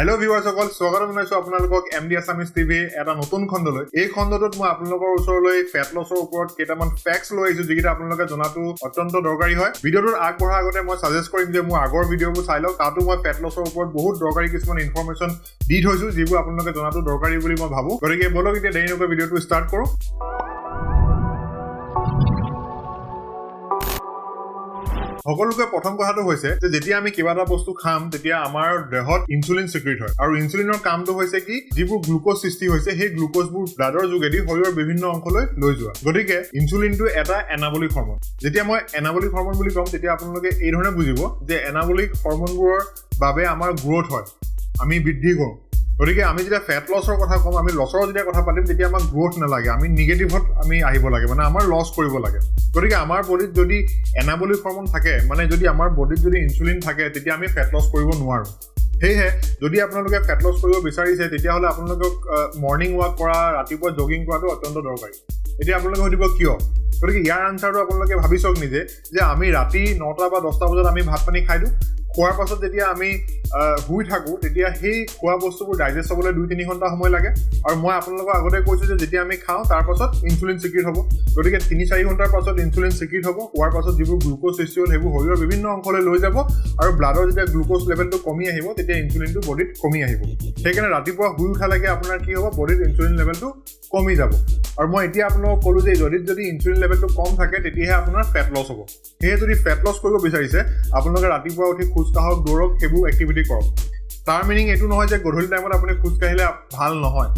Hello viewers সকল স্বাগত জনাইছো আপোনালোকক এমডি আসামিজ টিভি এটা নতুন খণ্ডলৈ এই খণ্ডটোত মই আপোনালোকৰ ওচৰলৈ ফেট লছৰ ওপৰত কেইটামান ফ্যাক্টছ লৈ আহিছো যিকিটা আপোনালোকে জনাটো অত্যন্ত দৰকাৰী হয় ভিডিওটোৰ আগবঢ়া আগতে মই সাজেষ্ট কৰিম যে মোৰ আগৰ ভিডিওবোৰ চাই লওক তাতো মই ফেট লছৰ ওপৰত বহুত দৰকাৰী কিছুমান ইনফৰমেশন দি থৈছো যিবোৰ আপোনালোকে জনাটো দৰকাৰী বুলি মই ভাবো গতিকে বলক এতিয়া দেৰি নকৰি ভিডিওটো ষ্টাৰ্ট কৰো সকলোকে প্ৰথম কথাটো হৈছে যে যেতিয়া আমি কিবা এটা বস্তু খাম তেতিয়া আমাৰ দেহত ইনসুলিন সিক্ৰেট হয় আৰু ইনসুলিনৰ কামটো হৈছে কি যিবোৰ গ্লুকোজ সৃষ্টি হৈছে সেই গ্লুকোজবোৰ ব্লাডৰ যোগেদি শৰীৰৰ বিভিন্ন অংশলৈ লৈ যোৱা গতিকে ইনসুলিনটো এটা এনাবলিক হৰমন যেতিয়া মই এনাবলিক হৰমন বুলি কম তেতিয়া আপোনালোকে এই ধৰণে বুজিব যে এনাবলিক হৰমনবোৰৰ বাবে আমাৰ গ্ৰোথ হয় আমি বৃদ্ধি কৰোঁ গতিকে আমি যেতিয়া ফেট লছৰ কথা কম আমি লছৰ যেতিয়া কথা পাতিম তেতিয়া আমাক গ্ৰোথ নালাগে আমি নিগেটিভত আমি আহিব লাগে মানে আমাৰ লছ কৰিব লাগে গতিকে আমাৰ বডিত যদি এনাবলিক হৰমন থাকে মানে যদি আমাৰ বডিত যদি ইনসুলিন থাকে তেতিয়া আমি ফেট লছ কৰিব নোৱাৰো হেহে যদি আপোনালোকে ফেট লছ কৰিব বিচাৰিছে তেতিয়া হলে আপোনালোকে মৰ্নিং ৱাক কৰা ৰাতিপুৱা জগিং কৰাটো অত্যন্ত দৰকাৰী এতিয়া আপোনালোকে সুধিব কিয় গতিকে ইয়াৰ আনসাৰটো আপোনালোকে ভাবি চাওক নিজে যে আমি ৰাতি 9টা বা 10টা বজাত আমি ভাত পানী খাই দিওঁ খোৱাৰ পাছত যেতিয়া আমি হুই থাকো তেতিয়া সেই খোৱা বস্তুবোৰ ডাইজেষ্ট হ'বলৈ 2-3 ঘণ্টা সময় লাগে আৰু মই আপোনালোকক আগতে কৈছো যে যেতিয়া আমি খাওঁ তাৰ পাছত ইনসুলিন সিক্ৰেট হ'ব গতিকে 3-4 ঘণ্টাৰ পাছত ইনসুলিন সিক্ৰেট হ'ব খোৱাৰ পাছত যিবোৰ গ্লুকোজ সৃষ্টি হ'ল সেইবোৰ শৰীৰৰ বিভিন্ন অংশলৈ লৈ যাব আৰু ব্লাডৰ যেতিয়া গ্লুকোজ লেভেলটো কমি আহিব তেতিয়া ইনসুলিনটো বডিত কমি আহিব সেইকাৰণে ৰাতিপুৱা হুই উঠালৈকে আপোনাৰ কি হ'ব বডিত ইনসুলিন লেভেলটো কমি যাব আৰু মই এতিয়া আপোনালোকক ক'লো যে যদি ইনসুলিন লেভেলটো কম থাকে তেতিয়াহে আপোনাৰ ফেট লছ হ'ব সেয়ে যদি ফেট লছ কৰিব বিচাৰিছে আপোনালোকে ৰাতিপুৱা উঠি খোজ কাঢ়ক দৌৰক সেইবোৰ এক্টিভিটি কৰক তাৰ মিনিং এইটো নহয় যে গধূলি টাইমত আপুনি খোজ কাঢ়িলে ভাল নহয়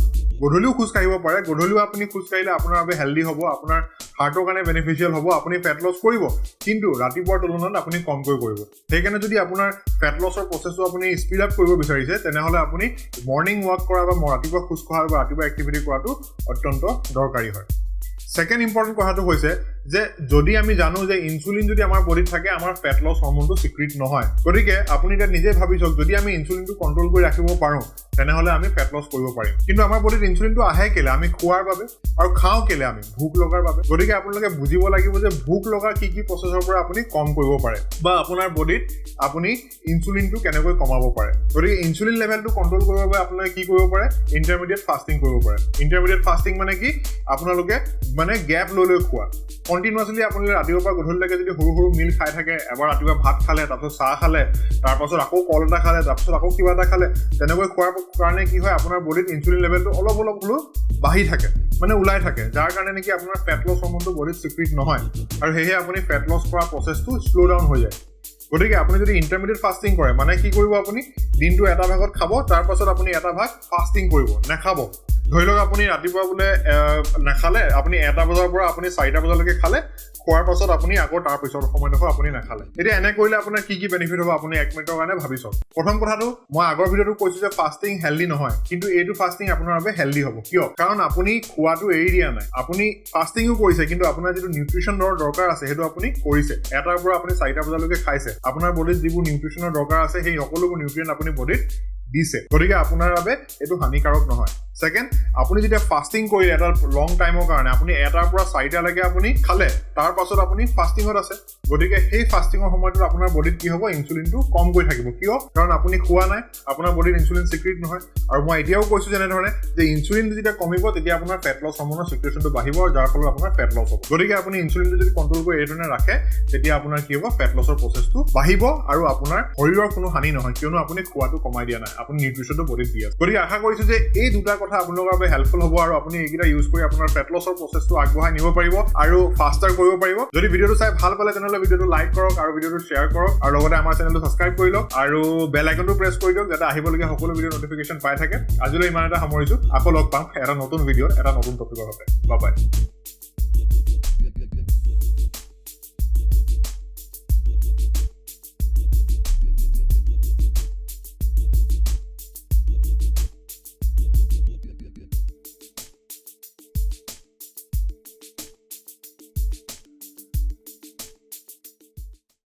গধূলিও খোজ কাঢ়িব পাৰে গধূলিও আপুনি খোজ কাঢ়িলে আপোনাৰ বাবে হেলদি হ'ব আপোনাৰ হাৰ্টৰ কাৰণে বেনিফিচিয়েল হ'ব আপুনি ফেট লছ কৰিব কিন্তু ৰাতিপুৱাৰ তুলনাত আপুনি কমকৈ কৰিব সেইকাৰণে যদি আপোনাৰ ফেট লছৰ প্ৰচেছটো আপুনি স্পীড আপ কৰিব বিচাৰিছে তেনেহ'লে আপুনি মৰ্নিং ৱাক কৰা বা ৰাতিপুৱা খোজ কঢ়া বা ৰাতিপুৱা এক্টিভিটি কৰাটো অত্যন্ত দৰকাৰী হয় সেকেন্ড ইম্পৰ্টেন্ট কথাটো হৈছে যে যদি আমি জানো যে ইনসুলিন যদি আমাৰ বডিত থাকে আমাৰ ফেট লছ হৰমনটো সিক্ৰেট নহয় গতিকে আপুনি এটা নিজে ভাবি চাওক যদি আমি ইনসুলিনটো কন্ট্ৰোল কৰি ৰাখিব পাৰো তেনেহ'লে আমি ফেট লছ কৰিব পাৰিম কিন্তু আমাৰ বডিত ইনসুলিনটো আহে কেলে আমি খোৱাৰ বাবে আৰু খাওঁ কেলে আমি ভোক লগাৰ বাবে গতিকে আপোনালোকে বুজিব লাগিব যে ভোক লগা কি প্ৰচেছৰ পৰা আপুনি কম কৰিব পাৰে বা আপোনাৰ বডিত আপুনি ইনসুলিনটো কেনেকৈ কমাব পাৰে গতিকে ইনসুলিন লেভেলটো কন্ট্ৰোল কৰিবৰ বাবে আপোনালোকে কি কৰিব পাৰে ইন্টাৰমিডিয়েট ফাষ্টিং কৰিব পাৰে ইন্টাৰমিডিয়েট ফাষ্টিং মানে কি আপোনালোকে মানে গ্যাপ লৈ খোৱা কন্টিনিউয়াসলি আপোনালোকে ৰাতিপুৱাৰ পৰা গধূলিলৈকে যদি সৰু সৰু মিল খাই থাকে এবাৰ ৰাতিপুৱা ভাত খালে তাৰপিছত চাহ খালে তাৰপাছত আকৌ কল এটা খালে তাৰপিছত আকৌ কিবা এটা খালে তেনেকৈ খোৱাৰ কাৰণে কি হয় আপোনাৰ বডিত ইনসুলিন লেভেলটো অলপ হলেও বাঢ়ি থাকে মানে ওলাই থাকে যাৰ কাৰণে নেকি আপোনাৰ ফেট লছ হৰমনটো বডিত সিক্ৰেট নহয় আৰু হেহে আপুনি ফেট লছ কৰা প্ৰচেছটো স্লো ডাউন হৈ যায় গতিকে আপুনি যদি ইন্টাৰমিডিয়েট ফাষ্টিং কৰে মানে কি কৰিব আপুনি দিনটো এটা ভাগত খাব তাৰ পাছত আপুনি এটা ভাগ ফাষ্টিং কৰিব নাখাব ধৰি লওক আপুনি ৰাতিপুৱা বোলে নাখালে আপুনি 1টা বজাৰ পৰা আপুনি 4টা বজালৈকে খালে খোৱাৰ পাছত আপুনি আকৌ তাৰ পিছৰ সময়ডোখৰ আপুনি নাখালে এতিয়া এনে কৰিলে আপোনাৰ কি বেনিফিট হ'ব আপুনি 1 মিনিটৰ কাৰণে ভাবি চাওক প্ৰথম কথাটো মই আগৰ ভিডিঅ'টো কৈছো যে ফাষ্টিং হেলদি নহয় কিন্তু এইটো ফাষ্টিং আপোনাৰ বাবে হেলদি হ'ব কিয় কাৰণ আপুনি খোৱাটো এৰি দিয়া নাই আপুনি ফাষ্টিংও কৰিছে কিন্তু আপোনাৰ যিটো নিউট্ৰিচনৰ দৰকাৰ আছে সেইটো আপুনি কৰিছে 1টাৰ পৰা আপুনি 4টা বজালৈকে খাইছে আপোনাৰ বডিত যিবোৰ নিউট্ৰিচনৰ দৰকাৰ আছে সেই সকলোবোৰ নিউট্ৰিয়েন্ট আপুনি বডিত দিছে গতিকে আপোনাৰ বাবে এইটো হানিকাৰক নহয় সেকেন্ড আপুনি যেতিয়া ফাষ্টিং কৰিলে এটা লং টাইমৰ কাৰণে আপুনি 1টাৰ পৰা 4টা লৈকে আপুনি খালে তাৰ পাছত আপুনি ফাষ্টিংত আছে গতিকে সেই ফাষ্টিংৰ সময়ত আপোনাৰ বডিত কি হ'ব ইনসুলিনটো কম গৈ থাকিব কিয় কাৰণ আপুনি খোৱা নাই আপোনাৰ বডিত ইনসুলিন সিক্ৰেট নহয় আৰু মই এতিয়াও কৈছো যেনে ধৰণে যে ইনসুলিন যেতিয়া কমিব তেতিয়া আপোনাৰ ফেট লছ হৰমনৰ সিক্ৰেচনটো বাঢ়িব যাৰ ফলত আপোনাৰ ফেট লছ হ'ব গতিকে আপুনি ইনসুলিনটো যদি কন্ট্ৰোল কৰি এই ধৰণে ৰাখে তেতিয়া আপোনাৰ কি হ'ব ফেট লছৰ প্ৰচেছটো বাঢ়িব আৰু আপোনাৰ শৰীৰৰ কোনো হানি নহয় কিয়নো আপুনি খোৱাটো কমাই দিয়া নাই আপুনি নিউট্ৰিচনটো বডিত দি আছে গতিকে আশা কৰিছো যে এই দুটা কথা আপোনালোকৰ বাবে হেল্পফুল হ'ব আৰু আপুনি এইকেইটা ইউজ কৰি আপোনাৰ ফেট লছৰ প্ৰচেছটো আগবঢ়াই নিব পাৰিব আৰু ফাষ্টাৰ কৰিব পাৰিব যদি ভিডিঅ'টো চাই ভাল পালে তেনেহ'লে ভিডিঅ'টো লাইক কৰক আৰু ভিডিঅ'টো শ্বেয়াৰ কৰক আৰু লগতে আমাৰ চেনেলটো সাবস্ক্ৰাইব কৰি লওক আৰু বেল আইকনটো প্ৰেছ কৰি দিয়ক যাতে আহিবলগীয়া সকলো ভিডিঅ'ৰ নটিফিকেশ্যন পাই থাকে আজিলৈ ইমান এটা সামৰিছো আকৌ লগ পাম এটা নতুন ভিডিঅ'ত এটা নতুন টপিকৰ সৈতে বাই বাই